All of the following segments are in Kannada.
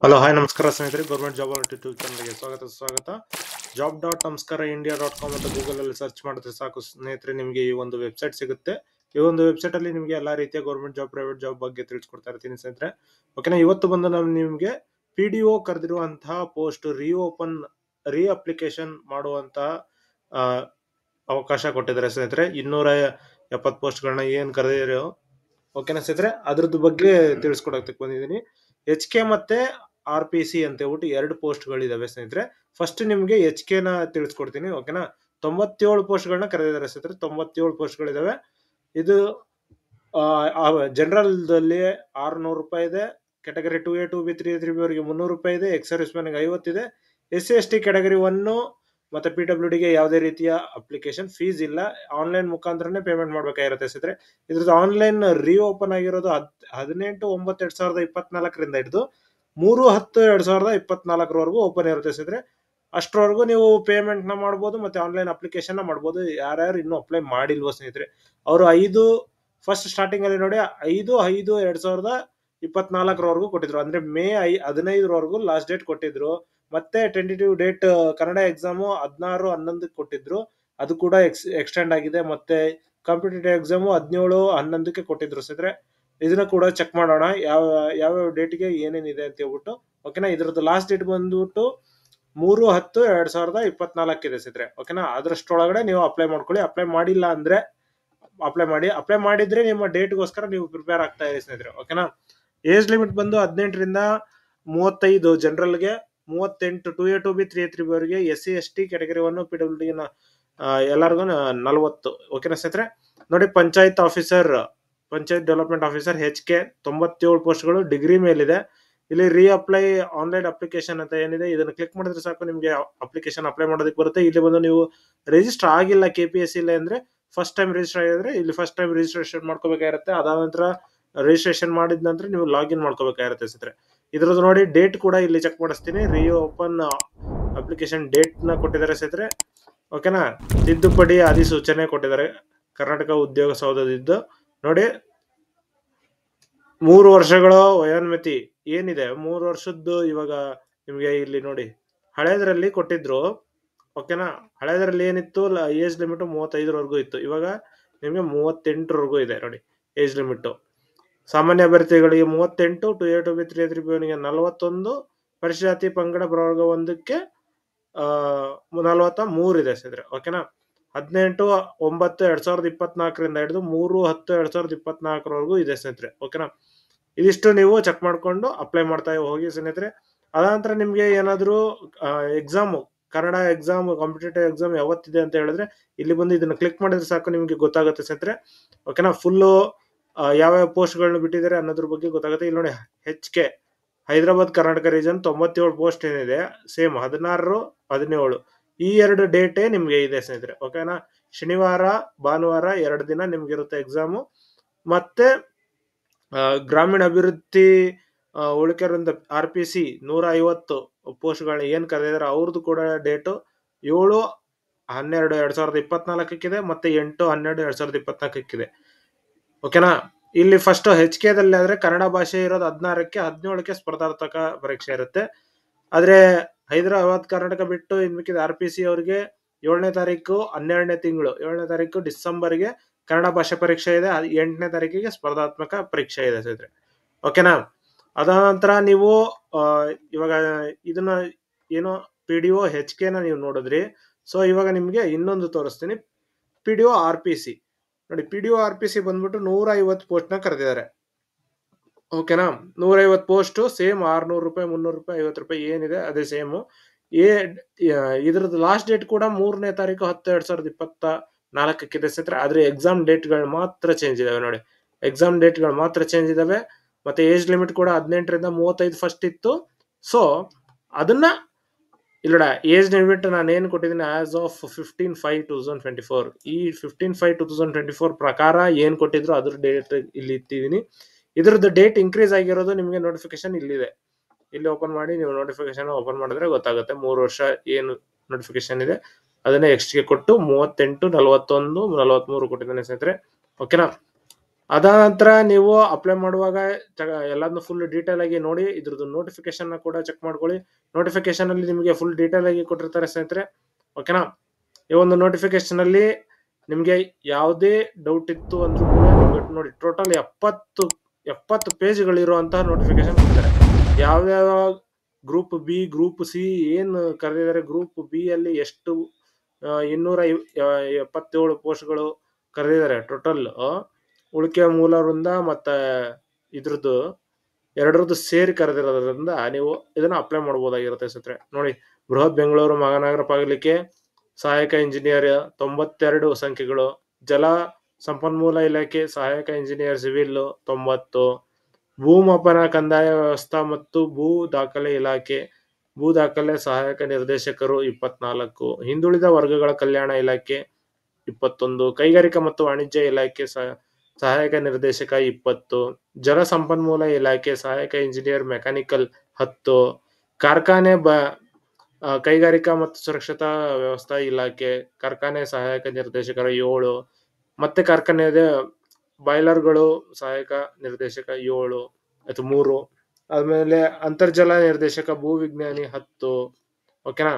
ಹಲೋ ಹಾಯ್ ನಮಸ್ಕಾರ ಸ್ನೇಹಿತರೆ, ಗೌರ್ಮೆಂಟ್ ಜಾಬ್ ಅಲರ್ಟ್ ಯೂಟ್ಯೂಬ್ ಚಾನಲ್ಗೆ ಸ್ವಾಗತ. job.namaskara.india.com ಅಂತ ಗೂಗಲಲ್ಲಿ ಸರ್ಚ್ ಮಾಡಿದ್ರೆ ಸಾಕು ಸ್ನೇಹಿತರೆ, ನಿಮಗೆ ಈ ಒಂದು ವೆಬ್ಸೈಟ್ ಸಿಗುತ್ತೆ. ಈ ಒಂದು ವೆಬ್ಸೈಟ್ ಅಲ್ಲಿ ನಿಮಗೆ ಎಲ್ಲಾ ರೀತಿಯ ಗೌರ್ಮೆಂಟ್ ಜಾಬ್, ಪ್ರೈವೇಟ್ ಜಾಬ್ ಬಗ್ಗೆ ತಿಳಿಸ್ಕೊಡ್ತಾ ಇರ್ತೀನಿ ಸ್ನೇಹಿತರೆ. ಓಕೆನಾ, ಇವತ್ತು ಬಂದು ನಾನು ನಿಮಗೆ PDO ಕರೆದಿರುವಂತಹ ಪೋಸ್ಟ್ ಅಪ್ಲಿಕೇಶನ್ ಮಾಡುವಂತಹ ಆ, ಅವಕಾಶ ಕೊಟ್ಟಿದ್ದಾರೆ ಸ್ನೇಹಿತರೆ. 270 ಪೋಸ್ಟ್ಗಳನ್ನ ಏನ್ ಕರೆದಿರೋ, ಓಕೆನಾ ಸ್ನೇಹಿತರೆ, ಅದ್ರದ್ದು ಬಗ್ಗೆ ತಿಳಿಸ್ಕೊಡಕ್ಕೆ ಬಂದಿದ್ದೀನಿ. HK ಮತ್ತೆ RPC ಅಂತ ಹೇಳ್ಬಿಟ್ಟು 2 ಪೋಸ್ಟ್ಗಳಿದಾವೆ ಸ್ನೇಹಿತರೆ. ಫಸ್ಟ್ ನಿಮ್ಗೆ HK ನ ತಿಳಿಸ್ಕೊಡ್ತೀನಿ, ಓಕೆನಾ. 97 ಪೋಸ್ಟ್ಗಳನ್ನ ಕರೆದಿದ್ದಾರೆ ಸ್ನೇಹಿತರೆ. 97 ಪೋಸ್ಟ್ಗಳಿದಾವೆ. ಇದು ಜನರಲ್ ದಲ್ಲಿ 600 ರೂಪಾಯಿ ಇದೆ. Category 2A 2B 3A 3B ಅವರಿಗೆ 300 ರೂಪಾಯಿ ಇದೆ. ಎಕ್ಸ್ ಸರ್ವಿಸ್ ಮ್ಯಾನ್ಗೆ 50 ಇದೆ. SC ST ಕ್ಯಾಟಗರಿ 1 ಮತ್ತೆ PWD ಗೆ ಯಾವುದೇ ರೀತಿಯ ಅಪ್ಲಿಕೇಶನ್ ಫೀಸ್ ಇಲ್ಲ. ಆನ್ಲೈನ್ ಮುಖಾಂತರನೇ ಪೇಮೆಂಟ್ ಮಾಡ್ಬೇಕಾಗಿರುತ್ತೆ ಸ್ನೇಹಿತರೆ. ಇದ್ರದ್ದು ಆನ್ಲೈನ್ ಓಪನ್ ಆಗಿರೋದು 18/9/2024 ಹಿಡಿದು 3/10/2024 ಓಪನ್ ಇರುತ್ತೆ ಸ್ನೇಹಿತರೆ. ಅಷ್ಟರವರೆಗೂ ನೀವು ಪೇಮೆಂಟ್ ನ ಮಾಡಬಹುದು ಮತ್ತೆ ಆನ್ಲೈನ್ ಅಪ್ಲಿಕೇಶನ್ ನ ಮಾಡಬಹುದು. ಯಾರ್ಯಾರು ಇನ್ನೂ ಅಪ್ಲೈ ಮಾಡಿಲ್ವೋ ಸ್ನೇಹಿತರೆ, ಅವರು ಫಸ್ಟ್ ಸ್ಟಾರ್ಟಿಂಗ್ ಅಲ್ಲಿ ನೋಡಿ 5/5/2024 ಕೊಟ್ಟಿದ್ರು. ಅಂದ್ರೆ ಮೇ 15 ಲಾಸ್ಟ್ ಡೇಟ್ ಕೊಟ್ಟಿದ್ರು. ಮತ್ತೆ ಟೆಂಟೇಟಿವ್ ಡೇಟ್ ಕನ್ನಡ ಎಕ್ಸಾಮ್ 16/11 ಕೊಟ್ಟಿದ್ರು. ಅದು ಕೂಡ ಎಕ್ಸ್ಟೆಂಡ್ ಆಗಿದೆ. ಮತ್ತೆ ಕಾಂಪಿಟೇಟಿವ್ ಎಕ್ಸಾಮ್ 17/11 ಕೊಟ್ಟಿದ್ರು ಸ್ನೇಹಿತರೆ. ಇದನ್ನ ಕೂಡ ಚೆಕ್ ಮಾಡೋಣ, ಯಾವ ಡೇಟ್ಗೆ ಏನೇನಿದೆ ಅಂತ ಹೇಳ್ಬಿಟ್ಟು. ಓಕೆನಾ, ಇದ್ರದ್ದು ಲಾಸ್ಟ್ ಡೇಟ್ ಬಂದ್ಬಿಟ್ಟು 3/10/2024 ಇದೆ ಸ್ನೇಹಿತರೆ. ಓಕೆನಾ, ಅದರಷ್ಟೊಳಗಡೆ ನೀವು ಅಪ್ಲೈ ಮಾಡ್ಕೊಳ್ಳಿ. ಅಪ್ಲೈ ಮಾಡಿಲ್ಲ ಅಂದ್ರೆ ಅಪ್ಲೈ ಮಾಡಿದ್ರೆ ನಿಮ್ಮ ಡೇಟ್ಗೋಸ್ಕರ ನೀವು ಪ್ರಿಪೇರ್ ಆಗ್ತಾ ಇರಿ ಸ್ನೇಹಿತರೆ. ಓಕೆನಾ, ಏಜ್ ಲಿಮಿಟ್ ಬಂದು 18ರಿಂದ 35 ಜನರಲ್ಗೆ, 38 2A 2B 3A 3B ಅವರಿಗೆ, SC ST ಕ್ಯಾಟಗರಿ 1 PWD ಎಲ್ಲರಿಗೂ 40. ಓಕೆನಾ ಸ್ನೇಹಿತರೆ, ನೋಡಿ ಪಂಚಾಯತ್ ಡೆವಲಪ್ಮೆಂಟ್ ಆಫೀಸರ್ HK 97 ಪೋಸ್ಟ್ಗಳು ಡಿಗ್ರಿ ಮೇಲಿದೆ. ಇಲ್ಲಿ ರೀಅಪ್ಲೈ ಆನ್ಲೈನ್ ಅಪ್ಲಿಕೇಶನ್ ಅಂತ ಏನಿದೆ, ಇದನ್ನ ಕ್ಲಿಕ್ ಮಾಡಿದ್ರೆ ಸಾಕು ನಿಮ್ಗೆ ಅಪ್ಲಿಕೇಶನ್ ಅಪ್ಲೈ ಮಾಡೋದಕ್ಕೆ ಬರುತ್ತೆ. ಇಲ್ಲಿ ಬಂದು ನೀವು ರಿಜಿಸ್ಟರ್ ಆಗಿಲ್ಲ KPSC ಇಲ್ಲ ಅಂದ್ರೆ, ಫಸ್ಟ್ ಟೈಮ್ ರಿಜಿಸ್ಟರ್ ಆಗಿದ್ರೆ ಇಲ್ಲಿ ಫಸ್ಟ್ ಟೈಮ್ ರಿಜಿಸ್ಟ್ರೇಷನ್ ಮಾಡ್ಕೋಬೇಕಾಗಿರುತ್ತೆ. ಅದಾದ ನಂತರ ರಿಜಿಸ್ಟ್ರೇಷನ್ ಮಾಡಿದ ನಂತರ ನೀವು ಲಾಗಿನ್ ಮಾಡ್ಕೋಬೇಕಾಗಿರುತ್ತೆ ಸ್ನೇಹಿತರೆ. ಇದ್ರದ್ದು ನೋಡಿ ಡೇಟ್ ಕೂಡ ಇಲ್ಲಿ ಚೆಕ್ ಮಾಡಿಸ್ತೀನಿ. ಓಪನ್ ಅಪ್ಲಿಕೇಶನ್ ಡೇಟ್ ನ ಕೊಟ್ಟಿದ್ದಾರೆ ಸ್ನೇಹಿತರೆ. ಓಕೆನಾ, ತಿದ್ದುಪಡಿ ಅಧಿಸೂಚನೆ ಕೊಟ್ಟಿದ್ದಾರೆ ಕರ್ನಾಟಕ ಉದ್ಯೋಗ ಸೌಧದಿದ್ದು. ನೋಡಿ 3 ವರ್ಷಗಳ ವಯೋಮಿತಿ ಏನಿದೆ, 3 ವರ್ಷದ್ದು ಇವಾಗ ನಿಮ್ಗೆ ಇಲ್ಲಿ ನೋಡಿ ಹಳೇದ್ರಲ್ಲಿ ಕೊಟ್ಟಿದ್ರು. ಓಕೆನಾ, ಹಳೇದ್ರಲ್ಲಿ ಏನಿತ್ತು, ಏಜ್ ಲಿಮಿಟ್ 35ವರೆಗೂ ಇತ್ತು. ಇವಾಗ ನಿಮ್ಗೆ 38ವರೆಗೂ ಇದೆ ನೋಡಿ ಏಜ್ ಲಿಮಿಟ್. ಸಾಮಾನ್ಯ ಅಭ್ಯರ್ಥಿಗಳಿಗೆ 38, 2A 2B 3A 3B ಅವನಿಗೆ 41, ಪರಿಶಿಷ್ಟ ಪಂಗಡ ಪ್ರವರ್ಗ 1ಕ್ಕೆ 43 ಇದೆ ಸ್ನೇಹಿತರೆ. ಓಕೆನಾ, 18/9/2024 ಹಿಡಿದು 3/10/2024 ಇದೆ ಸ್ನೇಹಿತರೆ. ಓಕೆನಾ, ಇದಿಷ್ಟು ನೀವು ಚೆಕ್ ಮಾಡ್ಕೊಂಡು ಅಪ್ಲೈ ಮಾಡ್ತಾ ಹೋಗಿ ಸ್ನೇಹಿತರೆ. ಅದಾನಂತರ ನಿಮ್ಗೆ ಏನಾದ್ರು exam, Kannada exam, competitive exam ಯಾವತ್ತಿದೆ ಅಂತ ಹೇಳಿದ್ರೆ ಇಲ್ಲಿ ಬಂದು ಇದನ್ನ ಕ್ಲಿಕ್ ಮಾಡಿದ್ರೆ ಸಾಕು ನಿಮ್ಗೆ ಗೊತ್ತಾಗುತ್ತೆ ಸ್ನೇಹಿತರೆ. ಓಕೆನಾ, ಫುಲ್ಲು ಯಾವ್ಯಾವ ಪೋಸ್ಟ್ಗಳನ್ನ ಬಿಟ್ಟಿದ್ದಾರೆ ಅನ್ನೋದ್ರ ಬಗ್ಗೆ ಗೊತ್ತಾಗುತ್ತೆ. ಇಲ್ಲಿ ನೋಡಿ HK Hyderabad Karnataka region 97 post ಏನಿದೆ, ಸೇಮ್ 16/17 ಈ 2 ಡೇಟೇ ನಿಮ್ಗೆ ಇದೆ ಸ್ನೇಹಿತರೆ. ಓಕೆನಾ, ಶನಿವಾರ ಭಾನುವಾರ 2 ದಿನ ನಿಮ್ಗೆ ಇರುತ್ತೆ ಎಕ್ಸಾಮು. ಮತ್ತೆ ಗ್ರಾಮೀಣ ಅಭಿವೃದ್ಧಿ ಉಳಿಕೆರಿಂದ RPC 150 ಪೋಸ್ಟ್ಗಳನ್ನ ಏನ್ ಕರೆದಿದ್ದಾರೆ ಅವ್ರದ್ದು ಕೂಡ ಡೇಟು 7/12/2024 ಮತ್ತೆ 8/12/2024 ಓಕೆನಾ, ಇಲ್ಲಿ ಫಸ್ಟ್ HK ದಲ್ಲಿ ಆದ್ರೆ ಕನ್ನಡ ಭಾಷೆ ಇರೋದು 16ಕ್ಕೆ, 17ಕ್ಕೆ ಸ್ಪರ್ಧಾತ್ಮಕ ಪರೀಕ್ಷೆ ಇರುತ್ತೆ. ಆದ್ರೆ ಹೈದರಾಬಾದ್ ಕರ್ನಾಟಕ ಬಿಟ್ಟು ಇನ್ ಮಿಕ್ಕಿದ RPC ಅವರಿಗೆ 7ನೇ ತಾರೀಕು 12ನೇ ತಿಂಗಳು 7ನೇ ತಾರೀಕು ಡಿಸೆಂಬರ್ಗೆ ಕನ್ನಡ ಭಾಷೆ ಪರೀಕ್ಷೆ ಇದೆ. 8ನೇ ತಾರೀಕಿಗೆ ಸ್ಪರ್ಧಾತ್ಮಕ ಪರೀಕ್ಷೆ ಇದೆ ಸ್ನೇಹಿತರೆ. ಓಕೆನಾ, ಅದಾದ ನಂತರ ನೀವು ಇವಾಗ ಇದನ್ನ ಏನೋ PDO HK ನ ನೀವು ನೋಡಿದ್ರಿ. ಸೊ ಇವಾಗ ನಿಮ್ಗೆ ಇನ್ನೊಂದು ತೋರಿಸ್ತೀನಿ, PDO RPC ನೋಡಿ. PDO RPC ಬಂದ್ಬಿಟ್ಟು 150 ಪೋಸ್ಟ್ ನ ಕರೆದಿದ್ದಾರೆ. ಓಕೆನಾ, 150 ಪೋಸ್ಟ್ ಸೇಮ್ 600 ರೂಪಾಯಿ, 300 ರೂಪಾಯಿ, 50 ರೂಪಾಯಿ ಏನಿದೆ ಅದೇ ಸೇಮ್. ಇದ್ರದ್ದು ಲಾಸ್ಟ್ ಡೇಟ್ ಕೂಡ 3ನೇ ತಾರೀಕು 10/2024 ಇದೆ ಸ್ನೇಹಿತರೆ. ಆದ್ರೆ ಎಕ್ಸಾಮ್ ಡೇಟ್ಗಳು ಮಾತ್ರ ಚೇಂಜ್ ಇದಾವೆ ನೋಡಿ. ಎಕ್ಸಾಮ್ ಡೇಟ್ಗಳು ಮಾತ್ರ ಚೇಂಜ್ ಇದಾವೆ. ಮತ್ತೆ ಏಜ್ ಲಿಮಿಟ್ ಕೂಡ 18ರಿಂದ 35 ಫಸ್ಟ್ ಇತ್ತು. ಸೊ ಅದನ್ನ ಇಲ್ಲ, ಏಜ್ ಲಿಮಿಟ್ ನಾನು ಏನ್ ಕೊಟ್ಟಿದ್ದೀನಿ ಆಸ್ ಆಫ್ 15/5/2024, ಈ 15/5/2024 ಪ್ರಕಾರ ಏನ್ ಕೊಟ್ಟಿದ್ರು ಅದ್ರ ಡೇಟ್ ಇಲ್ಲಿ ಇಟ್ಟಿದ್ದೀನಿ. ಇದ್ರದ್ದು ಡೇಟ್ ಇನ್ಕ್ರೀಸ್ ಆಗಿರೋದು ನಿಮ್ಗೆ ನೋಟಿಫಿಕೇಶನ್ ಇಲ್ಲಿದೆ. ಇಲ್ಲಿ ಓಪನ್ ಮಾಡಿ ನೀವು ನೋಟಿಫಿಕೇಶನ್ ಓಪನ್ ಮಾಡಿದ್ರೆ ಗೊತ್ತಾಗುತ್ತೆ. 3 ವರ್ಷ ಏನು ನೋಟಿಫಿಕೇಶನ್ ಇದೆ ಅದನ್ನೇ ಎಕ್ಸ್ಟ್ಗೆ ಕೊಟ್ಟು 38, 41, 43 ಕೊಟ್ಟಿದ್ದಾನೆ ಸ್ನೇಹಿತರೆ. ಓಕೆನಾ, ಅದಾದ ನಂತರ ನೀವು ಅಪ್ಲೈ ಮಾಡುವಾಗ ಎಲ್ಲದನ್ನು ಫುಲ್ ಡೀಟೇಲ್ ಆಗಿ ನೋಡಿ, ಇದ್ರದ್ದು ನೋಟಿಫಿಕೇಶನ್ ಕೂಡ ಚೆಕ್ ಮಾಡ್ಕೊಳ್ಳಿ. ನೋಟಿಫಿಕೇಶನ್ ಅಲ್ಲಿ ನಿಮಗೆ ಫುಲ್ ಡೀಟೇಲ್ ಆಗಿ ಕೊಟ್ಟಿರ್ತಾರೆ ಸ್ನೇಹಿತರೆ, ಓಕೆನಾ. ಈ ಒಂದು ನೋಟಿಫಿಕೇಶನ್ ಅಲ್ಲಿ ನಿಮ್ಗೆ ಯಾವುದೇ ಡೌಟ್ ಇತ್ತು ಅಂದ್ರೂ ಕೂಡ ನಿಮ್ಗೆ ನೋಡಿ ಟೋಟಲ್ 70 ಪೇಜ್ಗಳಿರುವಂತಹ ನೋಟಿಫಿಕೇಶನ್ ಕೊಡ್ತಾರೆ. ಯಾವ್ಯಾವ ಗ್ರೂಪ್ ಬಿ, ಗ್ರೂಪ್ ಸಿ ಏನು ಕರೆದಿದ್ದಾರೆ, ಗ್ರೂಪ್ ಬಿ ಅಲ್ಲಿ ಎಷ್ಟು 277 ಪೋಸ್ಟ್ಗಳು ಕರೆದಿದ್ದಾರೆ ಟೋಟಲ್. ಉಳಿಕೆ ಮೂಲ ವೃಂದ ಮತ್ತೆ ಇದ್ರದ್ದು ಎರಡರದ್ದು ಸೇರಿ ಕರೆದಿರೋದ್ರಿಂದ ನೀವು ಇದನ್ನ ಅಪ್ಲೈ ಮಾಡಬಹುದಾಗಿರುತ್ತೆ ಸ್ನೇಹಿತರೆ. ನೋಡಿ, ಬೃಹತ್ ಬೆಂಗಳೂರು ಮಹಾನಗರ ಪಾಲಿಕೆ ಸಹಾಯಕ ಇಂಜಿನಿಯರ್ 92 ಸಂಖ್ಯೆಗಳು, ಜಲ ಸಂಪನ್ಮೂಲ ಇಲಾಖೆ ಸಹಾಯಕ ಇಂಜಿನಿಯರ್ ಸಿವಿಲ್ 90, ಭೂಮಾಪನ ಕಂದಾಯ ವ್ಯವಸ್ಥಾ ಮತ್ತು ಭೂ ದಾಖಲೆ ಇಲಾಖೆ ಭೂ ದಾಖಲೆ ಸಹಾಯಕ ನಿರ್ದೇಶಕರು 24, ಹಿಂದುಳಿದ ವರ್ಗಗಳ ಕಲ್ಯಾಣ ಇಲಾಖೆ 21, ಕೈಗಾರಿಕಾ ಮತ್ತು ವಾಣಿಜ್ಯ ಇಲಾಖೆ ಸಹಾಯಕ ನಿರ್ದೇಶಕ 20, ಜಲ ಸಂಪನ್ಮೂಲ ಇಲಾಖೆ ಸಹಾಯಕ ಇಂಜಿನಿಯರ್ ಮೆಕ್ಯಾನಿಕಲ್ 10, ಕಾರ್ಖಾನೆ ಕೈಗಾರಿಕಾ ಮತ್ತು ಸುರಕ್ಷತಾ ವ್ಯವಸ್ಥಾ ಇಲಾಖೆ ಕಾರ್ಖಾನೆ ಸಹಾಯಕ ನಿರ್ದೇಶಕರ 7, ಮತ್ತೆ ಕಾರ್ಖಾನೆಯ ಬಾಯ್ಲರ್ಗಳು ಸಹಾಯಕ ನಿರ್ದೇಶಕ 7 ಅಥವಾ 3, ಆದ್ಮೇಲೆ ಅಂತರ್ಜಲ ನಿರ್ದೇಶಕ ಭೂ ವಿಜ್ಞಾನಿ 10, ಓಕೆನಾ.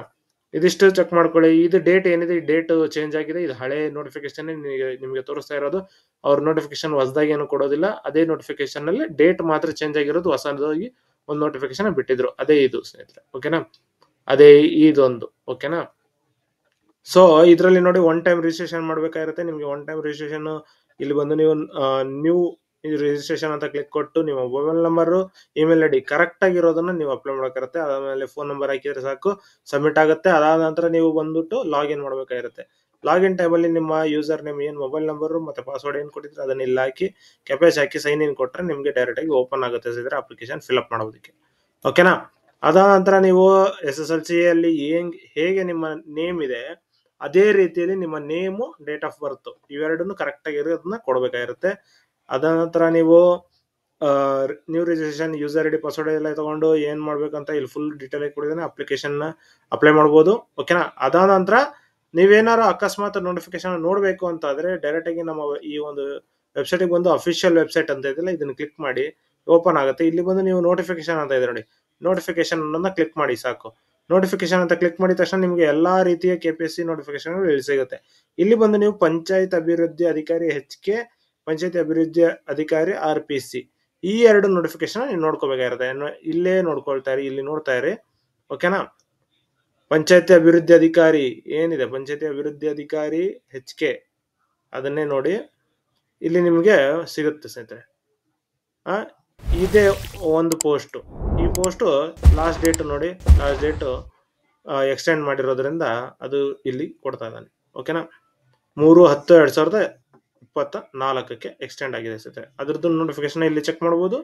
ಇದಿಷ್ಟು ಚೆಕ್ ಮಾಡ್ಕೊಳ್ಳಿ. ಇದು ಡೇಟ್ ಏನಿದೆ, ಈ ಡೇಟ್ ಚೇಂಜ್ ಆಗಿದೆ. ಇದು ಹಳೆ ನೋಟಿಫಿಕೇಶನ್ ನಿಮಗೆ ತೋರಿಸ್ತಾ ಇರೋದು. ಅವ್ರ ನೋಟಿಫಿಕೇಶನ್ ಹೊಸದಾಗಿ ಏನು ಕೊಡೋದಿಲ್ಲ. ಅದೇ ನೋಟಿಫಿಕೇಶನ್ ಅಲ್ಲಿ ಡೇಟ್ ಮಾತ್ರ ಚೇಂಜ್ ಆಗಿರೋದು. ಹೊಸದಾಗಿ ಒಂದು ನೋಟಿಫಿಕೇಶನ್ ಬಿಟ್ಟಿದ್ರು, ಅದೇ ಇದು ಸ್ನೇಹಿತರೆ, ಓಕೆನಾ. ಅದೇ ಇದೊಂದು, ಓಕೆನಾ. ಸೊ ಇದರಲ್ಲಿ ನೋಡಿ, ಒನ್ ಟೈಮ್ ರಿಜಿಸ್ಟ್ರೇಷನ್ ಮಾಡ್ಬೇಕಾಗಿರುತ್ತೆ. ನಿಮ್ಗೆ ಒನ್ ಟೈಮ್ ರಿಜಿಸ್ಟ್ರೇಷನ್ ಇಲ್ಲಿ ಬಂದು ನೀವು ನ್ಯೂ ರಿಜಿಸ್ಟ್ರೇಷನ್ ಅಂತ ಕ್ಲಿಕ್ ಕೊಟ್ಟು ನಿಮ್ಮ mobile number, email ID correct ಆಗಿರೋದನ್ನ ನೀವು ಅಪ್ಲೈ ಮಾಡಬೇಕಾಗುತ್ತೆ. ಅದಾದ್ಮೇಲೆ ಫೋನ್ ನಂಬರ್ ಹಾಕಿದ್ರೆ ಸಾಕು, ಸಬ್ಮಿಟ್ ಆಗುತ್ತೆ. ಅದಾದ ನಂತರ ನೀವು ಬಂದ್ಬಿಟ್ಟು ಲಾಗಿನ್ ಮಾಡ್ಬೇಕಾಗಿರುತ್ತೆ. ಲಾಗಿನ್ ಟೈಮಲ್ಲಿ ನಿಮ್ಮ ಯೂಸರ್ ನೇಮ್ ಏನು ಮೊಬೈಲ್ ನಂಬರ್ ಮತ್ತೆ ಪಾಸ್ವರ್ಡ್ ಏನು ಕೊಟ್ಟಿದ್ರೆ ಅದನ್ನ ಇಲ್ಲಿ ಹಾಕಿ ಕ್ಯಾಪೇಜ್ ಹಾಕಿ ಸೈನ್ ಇನ್ ಕೊಟ್ರೆ ನಿಮ್ಗೆ ಡೈರೆಕ್ಟ್ ಆಗಿ ಓಪನ್ ಆಗುತ್ತೆ ಅಪ್ಲಿಕೇಶನ್ ಫಿಲ್ ಅಪ್ ಮಾಡೋದಕ್ಕೆ, ಓಕೆನಾ. ಅದಾದ ನಂತರ ನೀವು SSLC ಅಲ್ಲಿ ಹೇಗೆ ನಿಮ್ಮ ನೇಮ್ ಇದೆ ಅದೇ ರೀತಿಯಲ್ಲಿ ನಿಮ್ಮ ನೇಮು, ಡೇಟ್ ಆಫ್ ಬರ್ತ್ ಇವೆರಡನ್ನು ಕರೆಕ್ಟ್ ಆಗಿರೋದನ್ನ ಕೊಡಬೇಕಾಗಿರುತ್ತೆ. ಅದಾದ ನಂತರ ನೀವು new registration user ID password ಎಲ್ಲ ತಗೊಂಡು ಏನ್ ಮಾಡ್ಬೇಕಂತ ಇಲ್ಲಿ ಫುಲ್ ಡೀಟೇಲ್ ಆಗಿ ಕೊಡಿದಾನೆ. ಅಪ್ಲಿಕೇಶನ್ ಅಪ್ಲೈ ಮಾಡ್ಬೋದು, ಓಕೆನಾ. ಅದಾದ ನಂತರ ನೀವೇನಾರು ಅಕಸ್ಮಾತ್ ನೋಟಿಫಿಕೇಶನ್ ನೋಡ್ಬೇಕು ಅಂತ ಆದ್ರೆ ಡೈರೆಕ್ಟ್ ಆಗಿ ನಮ್ಮ ಈ ಒಂದು ವೆಬ್ಸೈಟ್ ಬಂದು ಅಫಿಷಿಯಲ್ ವೆಬ್ಸೈಟ್ ಅಂತ ಇದೆಯಲ್ಲ, ಇದನ್ನ ಕ್ಲಿಕ್ ಮಾಡಿ ಓಪನ್ ಆಗುತ್ತೆ. ಇಲ್ಲಿ ಬಂದು ನೀವು ನೋಟಿಫಿಕೇಶನ್ ಅಂತ ಇದೆ ನೋಡಿ, ನೋಟಿಫಿಕೇಶನ್ ಅನ್ನ ಕ್ಲಿಕ್ ಮಾಡಿ ಸಾಕು. ನೋಟಿಫಿಕೇಶನ್ ಅಂತ ಕ್ಲಿಕ್ ಮಾಡಿದ ತಕ್ಷಣ ನಿಮಗೆ ಎಲ್ಲಾ ರೀತಿಯ KPSC ನೋಟಿಫಿಕೇಶನ್ ಇಲ್ಲಿ ಸಿಗುತ್ತೆ. ಇಲ್ಲಿ ಬಂದು ನೀವು ಪಂಚಾಯತ್ ಅಭಿವೃದ್ಧಿ ಅಧಿಕಾರಿ HK, ಪಂಚಾಯತ್ ಅಭಿವೃದ್ಧಿ ಅಧಿಕಾರಿ RPC ಈ ಎರಡು ನೋಟಿಫಿಕೇಶನ್ ನೀವು ನೋಡ್ಕೋಬೇಕಾಗಿರುತ್ತೆ. ಇಲ್ಲೇ ನೋಡ್ಕೊಳ್ತಾ ಇರಿ, ಇಲ್ಲಿ ನೋಡ್ತಾ ಇರಿ, ಓಕೆನಾ. ಪಂಚಾಯತಿ ಅಭಿವೃದ್ಧಿ ಅಧಿಕಾರಿ ಏನಿದೆ, ಪಂಚಾಯತಿ ಅಭಿವೃದ್ಧಿ ಅಧಿಕಾರಿ HK ಅದನ್ನೇ ನೋಡಿ, ಇಲ್ಲಿ ನಿಮಗೆ ಸಿಗುತ್ತೆ ಸ್ನೇಹಿತರೆ. ಇದೇ ಒಂದು ಪೋಸ್ಟ್. ಈ ಪೋಸ್ಟ್ ಲಾಸ್ಟ್ ಡೇಟ್ ನೋಡಿ, ಲಾಸ್ಟ್ ಡೇಟ್ ಎಕ್ಸ್ಟೆಂಡ್ ಮಾಡಿರೋದ್ರಿಂದ ಅದು ಇಲ್ಲಿ ಕೊಡ್ತಾ ಇದ್ದಾನೆ, ಓಕೆನಾ. 3/10/2024 ಎಕ್ಸ್ಟೆಂಡ್ ಆಗಿದೆ ಸ್ನೇಹಿತರೆ. ಅದ್ರದ್ದು ನೋಟಿಫಿಕೇಶನ್ ಇಲ್ಲಿ ಚೆಕ್ ಮಾಡಬಹುದು.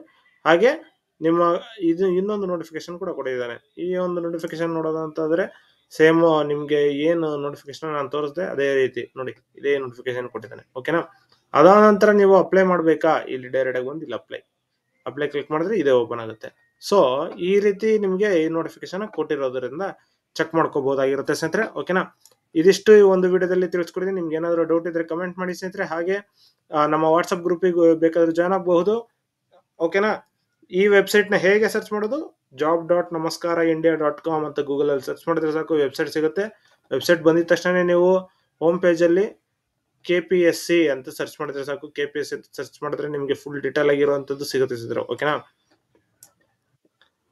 ಹಾಗೆ ನಿಮ್ಮ ಇದು ಇನ್ನೊಂದು ನೋಟಿಫಿಕೇಶನ್ ಕೂಡ ಕೊಟ್ಟಿದ್ದಾನೆ. ಈ ಒಂದು ನೋಟಿಫಿಕೇಶನ್ ನೋಡೋದಂತಾದ್ರೆ ಸೇಮ್ ನಿಮ್ಗೆ ಏನು ನೋಟಿಫಿಕೇಶನ್ ನಾನು ತೋರಿಸಿದೆ ಅದೇ ರೀತಿ ನೋಡಿ, ಇದೇ ನೋಟಿಫಿಕೇಶನ್ ಕೊಟ್ಟಿದ್ದಾನೆ, ಓಕೆನಾ. ಅದಾದ ನಂತರ ನೀವು ಅಪ್ಲೈ ಮಾಡ್ಬೇಕಾ, ಇಲ್ಲಿ ಡೈರೆಕ್ಟ್ ಆಗಿ ಬಂದು ಇಲ್ಲಿ ಅಪ್ಲೈ ಕ್ಲಿಕ್ ಮಾಡಿದ್ರೆ ಇದೇ ಓಪನ್ ಆಗುತ್ತೆ. ಸೊ ಈ ರೀತಿ ನಿಮ್ಗೆ ಈ ನೋಟಿಫಿಕೇಶನ್ ಕೊಟ್ಟಿರೋದ್ರಿಂದ ಚೆಕ್ ಮಾಡ್ಕೋಬಹುದಾಗಿರುತ್ತೆ ಸ್ನೇಹಿತರೆ, ಓಕೆನಾ. ಇದಿಷ್ಟು ಈ ಒಂದು ವಿಡಿಯೋದಲ್ಲಿ ತಿಳಿಸ್ಕೊಡಿದ್ದೀನಿ. ನಿಮ್ಗೆ ಏನಾದರೂ ಡೌಟ್ ಇದ್ರೆ ಕಮೆಂಟ್ ಮಾಡಿ ಸ್ನೇಹಿತರೆ. ಹಾಗೆ ನಮ್ಮ ವಾಟ್ಸ್ಆಪ್ ಗ್ರೂಪಿಗೆ ಬೇಕಾದ್ರೆ ಜಾಯ್ನ್ ಆಗಬಹುದು, ಓಕೆನಾ. ಈ ವೆಬ್ಸೈಟ್ ನ ಹೇಗೆ ಸರ್ಚ್ ಮಾಡೋದು, job.namaskaraindia.com ಅಂತ ಗೂಗಲ್ ಅಲ್ಲಿ ಸರ್ಚ್ ಮಾಡಿದ್ರೆ ಸಾಕು, ವೆಬ್ಸೈಟ್ ಸಿಗುತ್ತೆ. ವೆಬ್ಸೈಟ್ ಬಂದಿದ ತಕ್ಷಣ ನೀವು ಹೋಮ್ ಪೇಜ್ ಅಲ್ಲಿ KPSC ಅಂತ ಸರ್ಚ್ ಮಾಡಿದ್ರೆ ಸಾಕು. KPSC ಅಂತ ಸರ್ಚ್ ಮಾಡಿದ್ರೆ ನಿಮಗೆ ಫುಲ್ ಡೀಟೇಲ್ ಆಗಿರುವಂತದ್ದು ಸಿಗುತ್ತೆ, ಓಕೆನಾ.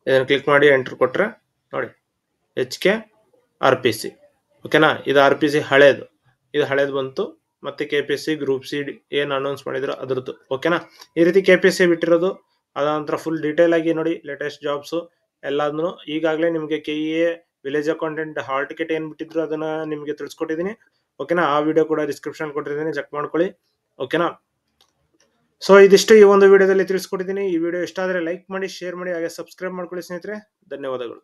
ಇದನ್ನ ಕ್ಲಿಕ್ ಮಾಡಿ ಎಂಟರ್ ಕೊಟ್ರೆ ನೋಡಿ HK RPC, ಓಕೆನಾ. ಇದು RPC ಹಳೇದು, ಇದು ಹಳೇದು ಬಂತು. ಮತ್ತೆ KPSC ಗ್ರೂಪ್ ಸಿ ಏನ್ ಅನೌನ್ಸ್ ಮಾಡಿದ್ರು ಅದ್ರದ್ದು, ಓಕೆನಾ. ಈ ರೀತಿ KPSC ಬಿಟ್ಟಿರೋದು. ಅದ ನಂತರ ಫುಲ್ ಡೀಟೇಲ್ ಆಗಿ ನೋಡಿ ಲೇಟೆಸ್ಟ್ ಜಾಬ್ಸ್ ಎಲ್ಲಾದ್ರೂ. ಈಗಾಗಲೇ ನಿಮ್ಗೆ KEA village accountant hall ticket ಏನ್ ಬಿಟ್ಟಿದ್ರು ಅದನ್ನ ನಿಮ್ಗೆ ತಿಳಿಸ್ಕೊಟ್ಟಿದ್ದೀನಿ, ಓಕೆನಾ. ಆ ವಿಡಿಯೋ ಕೂಡ ಡಿಸ್ಕ್ರಿಪ್ಷನ್ ಕೊಟ್ಟಿದ್ದೀನಿ, ಚೆಕ್ ಮಾಡ್ಕೊಳ್ಳಿ, ಓಕೆನಾ. ಸೊ ಇದಿಷ್ಟು ಈ ಒಂದು ವಿಡಿಯೋದಲ್ಲಿ ತಿಳಿಸ್ಕೊಟ್ಟಿದ್ದೀನಿ. ಈ ವಿಡಿಯೋ ಇಷ್ಟ ಆದ್ರೆ ಲೈಕ್ ಮಾಡಿ, ಶೇರ್ ಮಾಡಿ, ಹಾಗೆ ಸಬ್ಸ್ಕ್ರೈಬ್ ಮಾಡ್ಕೊಳ್ಳಿ ಸ್ನೇಹಿತರೆ. ಧನ್ಯವಾದಗಳು.